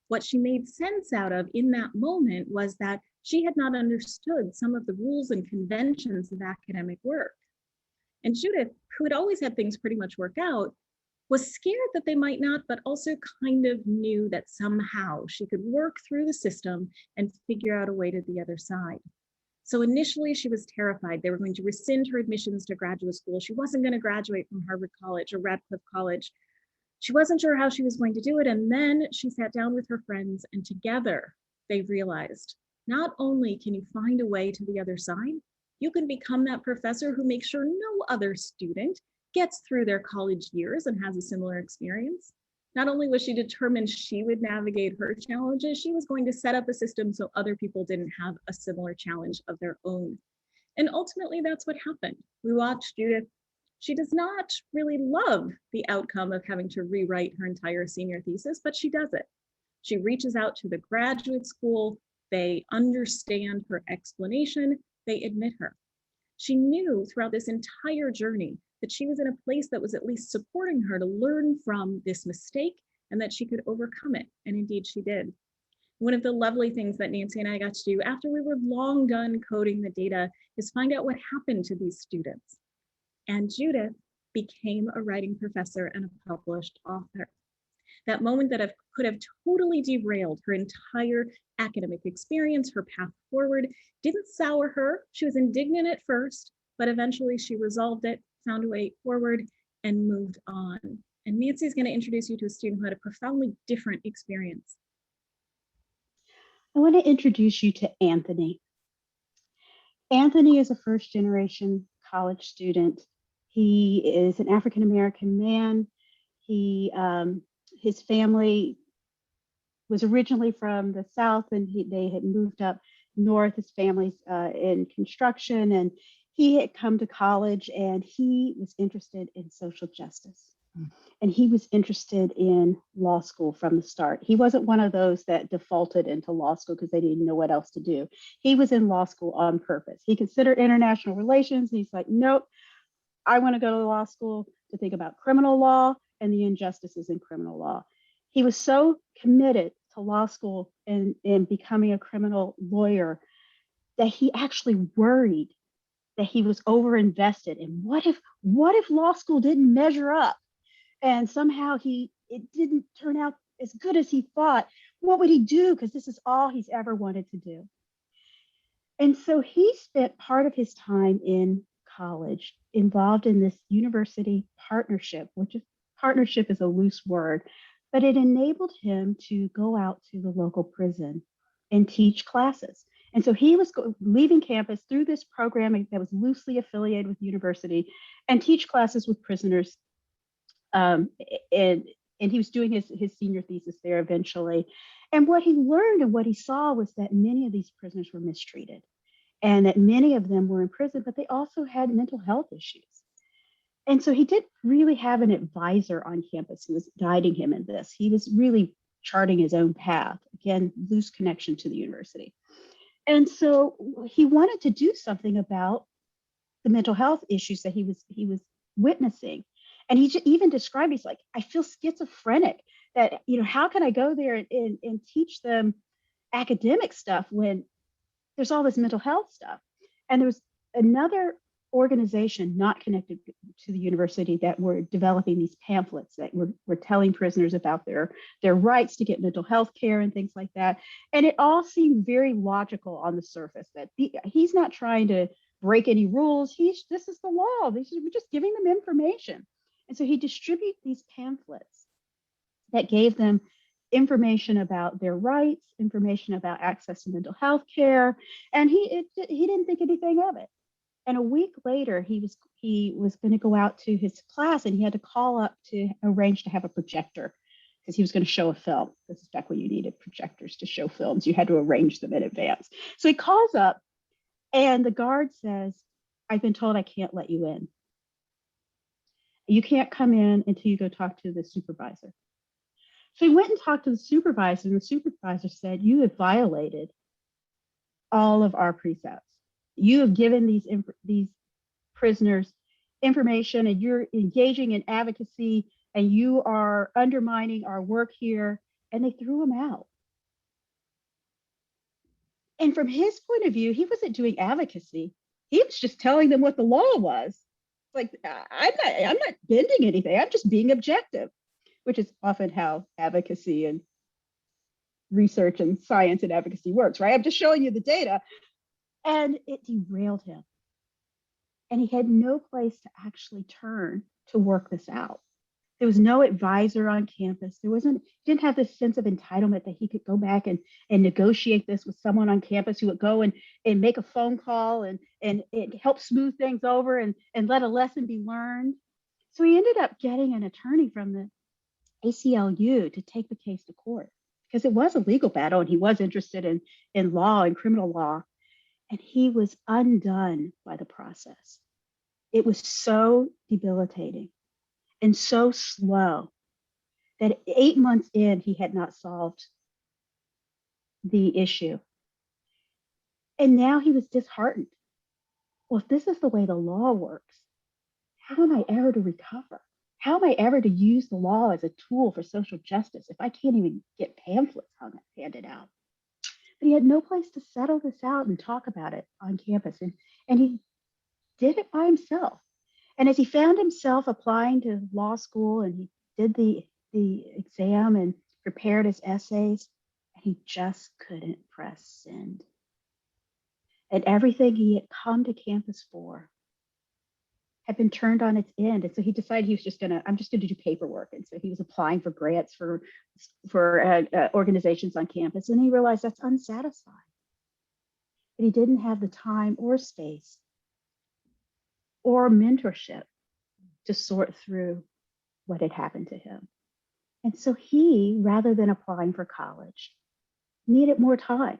C: What she made sense out of in that moment was that she had not understood some of the rules and conventions of academic work. And Judith, who had always had things pretty much work out, was scared that they might not, but also kind of knew that somehow she could work through the system and figure out a way to the other side. So initially she was terrified. They were going to rescind her admissions to graduate school. She wasn't going to graduate from Harvard College or Radcliffe College. She wasn't sure how she was going to do it. And then she sat down with her friends and together they realized, not only can you find a way to the other side, you can become that professor who makes sure no other student gets through their college years and has a similar experience. Not only was she determined she would navigate her challenges, she was going to set up a system so other people didn't have a similar challenge of their own. And ultimately, that's what happened. We watched Judith. She does not really love the outcome of having to rewrite her entire senior thesis, but she does it. She reaches out to the graduate school. They understand her explanation. They admit her. She knew throughout this entire journey that she was in a place that was at least supporting her to learn from this mistake and that she could overcome it. And indeed she did. One of the lovely things that Nancy and I got to do after we were long done coding the data is find out what happened to these students. And Judith became a writing professor and a published author. That moment that could have totally derailed her entire academic experience, her path forward, didn't sour her. She was indignant at first, but eventually she resolved it, found a way forward, and moved on. And Nancy's going to introduce you to a student who had a profoundly different experience.
B: I want to introduce you to Anthony. Anthony is a first-generation college student. He is an African-American man. His family was originally from the South, and they had moved up north. His family's in construction, and he had come to college, and he was interested in social justice. And he was interested in law school from the start. He wasn't one of those that defaulted into law school because they didn't know what else to do. He was in law school on purpose. He considered international relations. He's like, nope, I want to go to law school to think about criminal law and the injustices in criminal law. He was so committed to law school and becoming a criminal lawyer that he actually worried that he was overinvested. And what if law school didn't measure up and somehow it didn't turn out as good as he thought? What would he do? Because this is all he's ever wanted to do. And so he spent part of his time in college involved in this university partnership, which is partnership is a loose word, but it enabled him to go out to the local prison and teach classes. And so he was leaving campus through this program that was loosely affiliated with the university and teach classes with prisoners. And he was doing his senior thesis there eventually. And what he learned and what he saw was that many of these prisoners were mistreated and that many of them were in prison, but they also had mental health issues. And so he did really have an advisor on campus who was guiding him in this. He was really charting his own path, again, loose connection to the university. And so he wanted to do something about the mental health issues that he was witnessing. And he even described, he's like, I feel schizophrenic that, how can I go there and teach them academic stuff when there's all this mental health stuff? And there was another organization not connected to the university that were developing these pamphlets that were telling prisoners about their rights to get mental health care and things like that. And it all seemed very logical on the surface that he's not trying to break any rules. This is the law. We're just giving them information. And so he distributed these pamphlets that gave them information about their rights, information about access to mental health care, and he didn't think anything of it. And a week later, he was going to go out to his class, and he had to call up to arrange to have a projector because he was going to show a film. This is back when you needed projectors to show films. You had to arrange them in advance. So he calls up, and the guard says, I've been told I can't let you in. You can't come in until you go talk to the supervisor. So he went and talked to the supervisor, and the supervisor said, you have violated all of our precepts. You have given these prisoners information, and you're engaging in advocacy, and you are undermining our work here. And they threw him out. And from his point of view, he wasn't doing advocacy. He was just telling them what the law was. Like, I'm not bending anything. I'm just being objective, which is often how advocacy and research and science and advocacy works, right? I'm just showing you the data. And it derailed him. And he had no place to actually turn to work this out. There was no advisor on campus. He didn't have this sense of entitlement that he could go back and negotiate this with someone on campus who would go and make a phone call and help smooth things over and let a lesson be learned. So he ended up getting an attorney from the ACLU to take the case to court because it was a legal battle and he was interested in law and criminal law. And he was undone by the process. It was so debilitating and so slow that 8 months in, he had not solved the issue. And now he was disheartened. Well, if this is the way the law works, how am I ever to recover? How am I ever to use the law as a tool for social justice if I can't even get pamphlets handed out? But he had no place to settle this out and talk about it on campus. And he did it by himself. And as he found himself applying to law school and he did the exam and prepared his essays, he just couldn't press send. And everything he had come to campus for had been turned on its end. And so he decided I'm just gonna do paperwork. And so he was applying for grants for organizations on campus. And he realized that's unsatisfying. But he didn't have the time or space or mentorship to sort through what had happened to him. And so he, rather than applying for college, needed more time.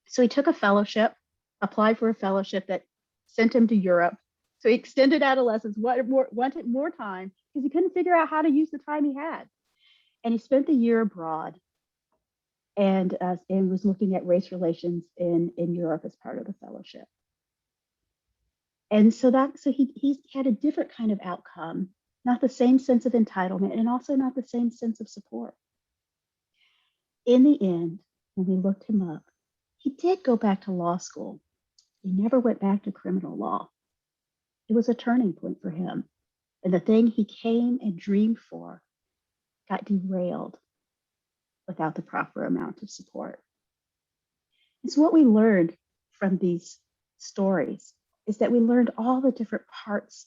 B: So he took a fellowship, applied for a fellowship that sent him to Europe. So he extended Adolescence, wanted more time because he couldn't figure out how to use the time he had. And he spent the year abroad and was looking at race relations in Europe as part of the fellowship. And so he had a different kind of outcome, not the same sense of entitlement and also not the same sense of support. In the end, when we looked him up, he did go back to law school. He never went back to criminal law. It was a turning point for him. And the thing he came and dreamed for got derailed without the proper amount of support. And so what we learned from these stories is that we learned all the different parts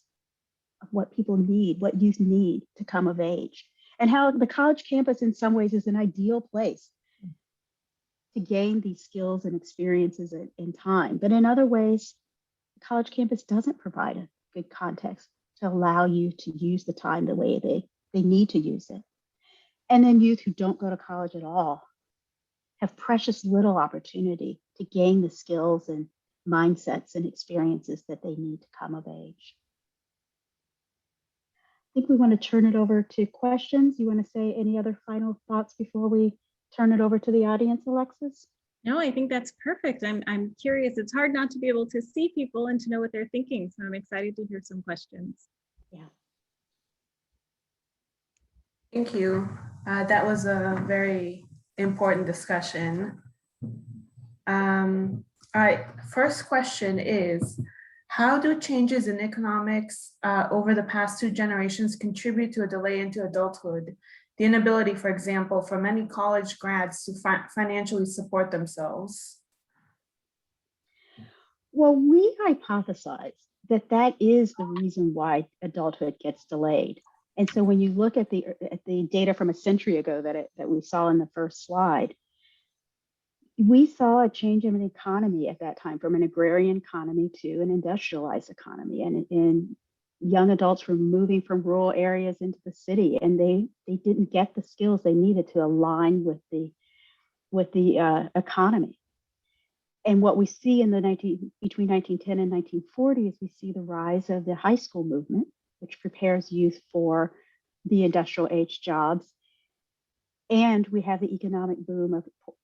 B: of what people need, what youth need to come of age, and how the college campus in some ways is an ideal place to gain these skills and experiences in time. But in other ways, the college campus doesn't provide a good context to allow you to use the time the way they need to use it. And then youth who don't go to college at all have precious little opportunity to gain the skills and mindsets and experiences that they need to come of age. think we want to turn it over to questions. You want to say any other final thoughts before we turn it over to the audience, Alexis?
C: No, I think that's perfect. I'm curious. It's hard not to be able to see people and to know what they're thinking. So I'm excited to hear some questions.
B: Yeah.
A: Thank you. That was a very important discussion. All right, first question is, how do changes in economics over the past 2 generations contribute to a delay into adulthood? The inability, for example, for many college grads to financially support themselves.
B: Well, we hypothesize that that is the reason why adulthood gets delayed. And so when you look at the data from a century ago that we saw in the first slide, we saw a change in an economy at that time from an agrarian economy to an industrialized economy. And young adults were moving from rural areas into the city, and they didn't get the skills they needed to align with the economy. And what we see in between 1910 and 1940 is we see the rise of the high school movement, which prepares youth for the industrial age jobs. And we have the economic boom of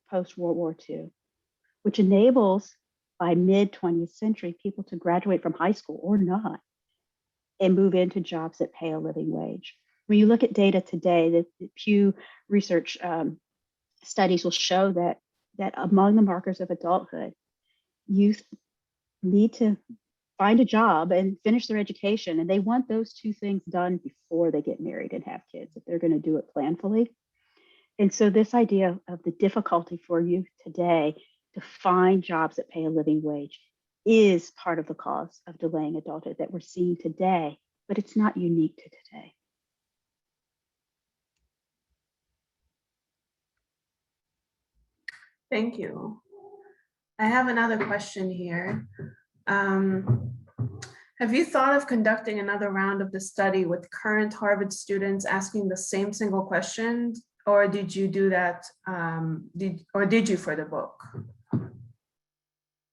B: post-World War II, which enables, by mid-20th century, people to graduate from high school or not and move into jobs that pay a living wage. When you look at data today, the Pew Research studies will show that among the markers of adulthood, youth need to find a job and finish their education, and they want those 2 things done before they get married and have kids, if they're going to do it planfully. And so this idea of the difficulty for youth today to find jobs that pay a living wage is part of the cause of delaying adulthood that we're seeing today, but it's not unique to today.
A: Thank you. I have another question here. Have you thought of conducting another round of the study with current Harvard students asking the same single question, or did you do that, did you for the book?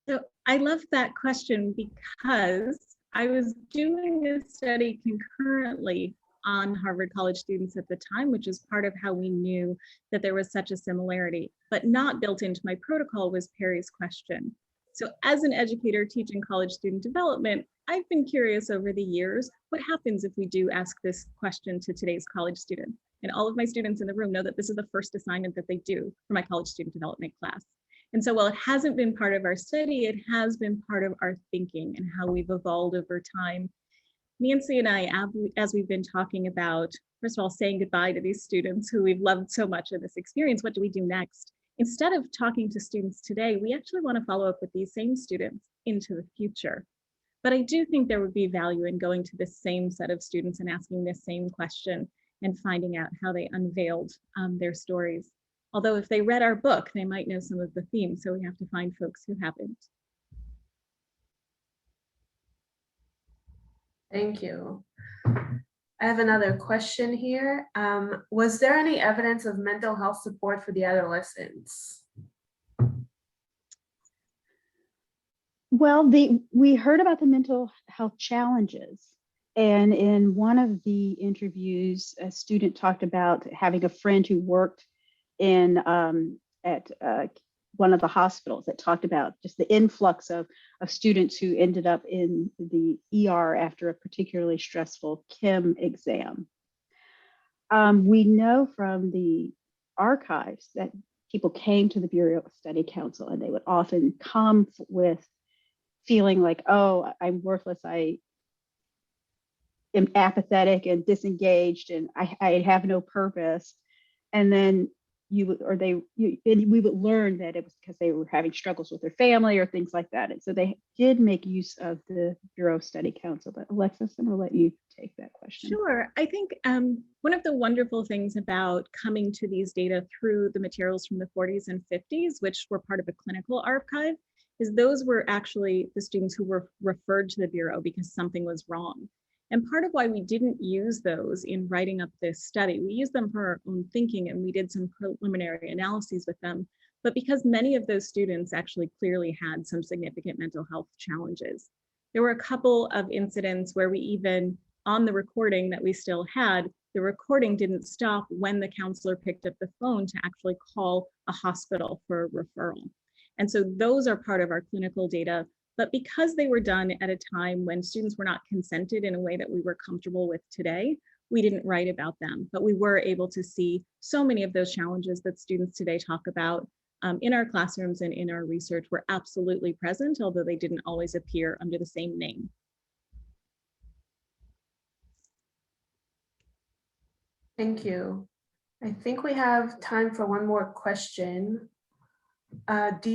C: So I love that question because I was doing a study concurrently on Harvard College students at the time, which is part of how we knew that there was such a similarity, but not built into my protocol was Perry's question. So as an educator teaching college student development, I've been curious over the years, what happens if we do ask this question to today's college student? And all of my students in the room know that this is the first assignment that they do for my college student development class. And so while it hasn't been part of our study, it has been part of our thinking and how we've evolved over time. Nancy and I, as we've been talking about, first of all, saying goodbye to these students who we've loved so much in this experience, what do we do next? Instead of talking to students today, we actually want to follow up with these same students into the future. But I do think there would be value in going to the same set of students and asking this same question and finding out how they unveiled their stories. Although if they read our book, they might know some of the themes, so we have to find folks who haven't.
A: Thank you. I have another question here. Was there any evidence of mental health support for the adolescents?
B: Well, we heard about the mental health challenges. And in one of the interviews, a student talked about having a friend who worked in at one of the hospitals that talked about just the influx of students who ended up in the ER after a particularly stressful chem exam. We know from the archives that people came to the Bureau Study Council and they would often come with feeling like, oh, I'm worthless, I am apathetic and disengaged and I have no purpose. And then we would learn that it was because they were having struggles with their family or things like that. And so they did make use of the Bureau Study Council. But Alexis, I'm going to let you take that question.
C: Sure. I think one of the wonderful things about coming to these data through the materials from the 40s and 50s, which were part of a clinical archive, is those were actually the students who were referred to the Bureau because something was wrong. And part of why we didn't use those in writing up this study, we used them for our own thinking and we did some preliminary analyses with them, but because many of those students actually clearly had some significant mental health challenges. There were a couple of incidents where we even on the recording that we still had, the recording didn't stop when the counselor picked up the phone to actually call a hospital for a referral. And so those are part of our clinical data. But because they were done at a time when students were not consented in a way that we were comfortable with today, we didn't write about them. But we were able to see so many of those challenges that students today talk about in our classrooms and in our research were absolutely present, although they didn't always appear under the same name.
A: Thank you. I think we have time for one more question. Do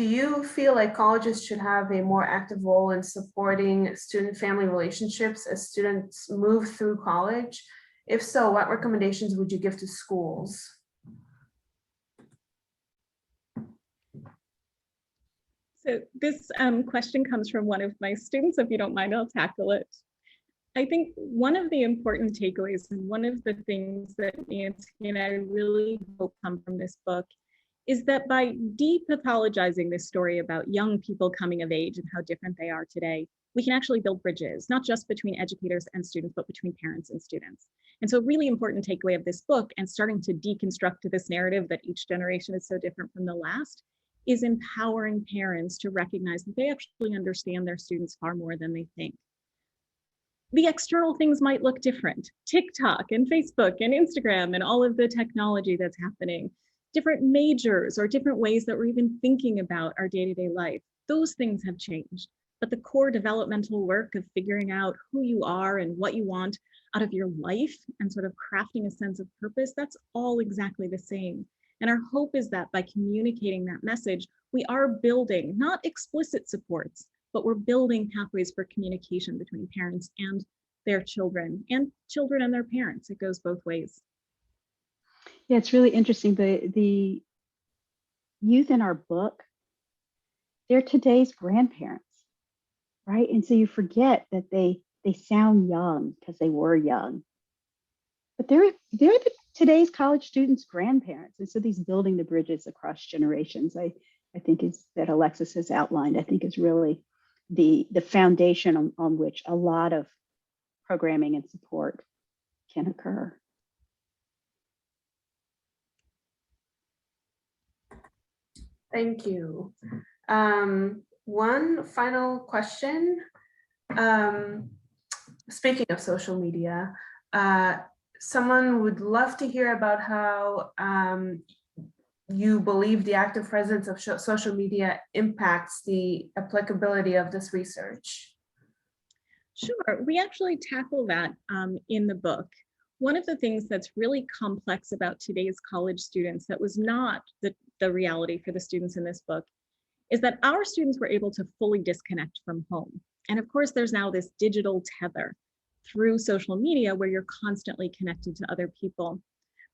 A: you feel like colleges should have a more active role in supporting student-family relationships as students move through college? If so, what recommendations would you give to schools?
C: So this question comes from one of my students. If you don't mind, I'll tackle it. I think one of the important takeaways and one of the things that Nancy and I really hope come from this book is that by depathologizing this story about young people coming of age and how different they are today, we can actually build bridges, not just between educators and students, but between parents and students. And so a really important takeaway of this book and starting to deconstruct this narrative that each generation is so different from the last is empowering parents to recognize that they actually understand their students far more than they think. The external things might look different. TikTok and Facebook and Instagram and all of the technology that's happening, different majors or different ways that we're even thinking about our day-to-day life. Those things have changed, but the core developmental work of figuring out who you are and what you want out of your life and sort of crafting a sense of purpose, that's all exactly the same. And our hope is that by communicating that message, we are building not explicit supports, but we're building pathways for communication between parents and their children and their parents. It goes both ways.
B: Yeah, it's really interesting. The youth in our book, they're today's grandparents, right? And so you forget that they sound young because they were young, but they're today's college students' grandparents. And so these building the bridges across generations, I think is that Alexis has outlined, I think is really the foundation on which a lot of programming and support can occur.
A: Thank you. One final question. Speaking of social media, someone would love to hear about how you believe the active presence of social media impacts the applicability of this research.
C: Sure, we actually tackle that in the book. One of the things that's really complex about today's college students that was not the reality for the students in this book is that our students were able to fully disconnect from home. And of course, there's now this digital tether through social media where you're constantly connected to other people.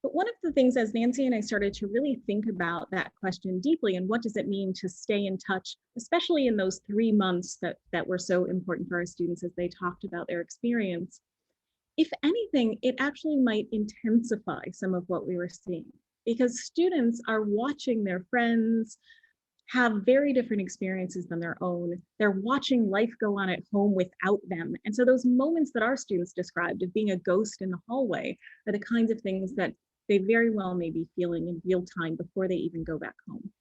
C: But one of the things as Nancy and I started to really think about that question deeply and what does it mean to stay in touch, especially in those 3 months that were so important for our students as they talked about their experience. If anything, it actually might intensify some of what we were seeing because students are watching their friends have very different experiences than their own. They're watching life go on at home without them. And so those moments that our students described of being a ghost in the hallway are the kinds of things that they very well may be feeling in real time before they even go back home.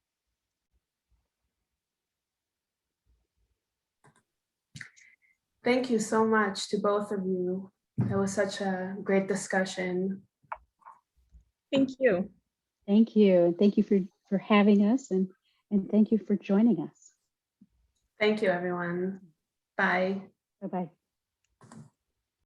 A: Thank you so much to both of you. That was such a great discussion.
C: Thank you.
B: Thank you. Thank you for having us and thank you for joining us.
A: Thank you, everyone. Bye.
B: Bye-bye.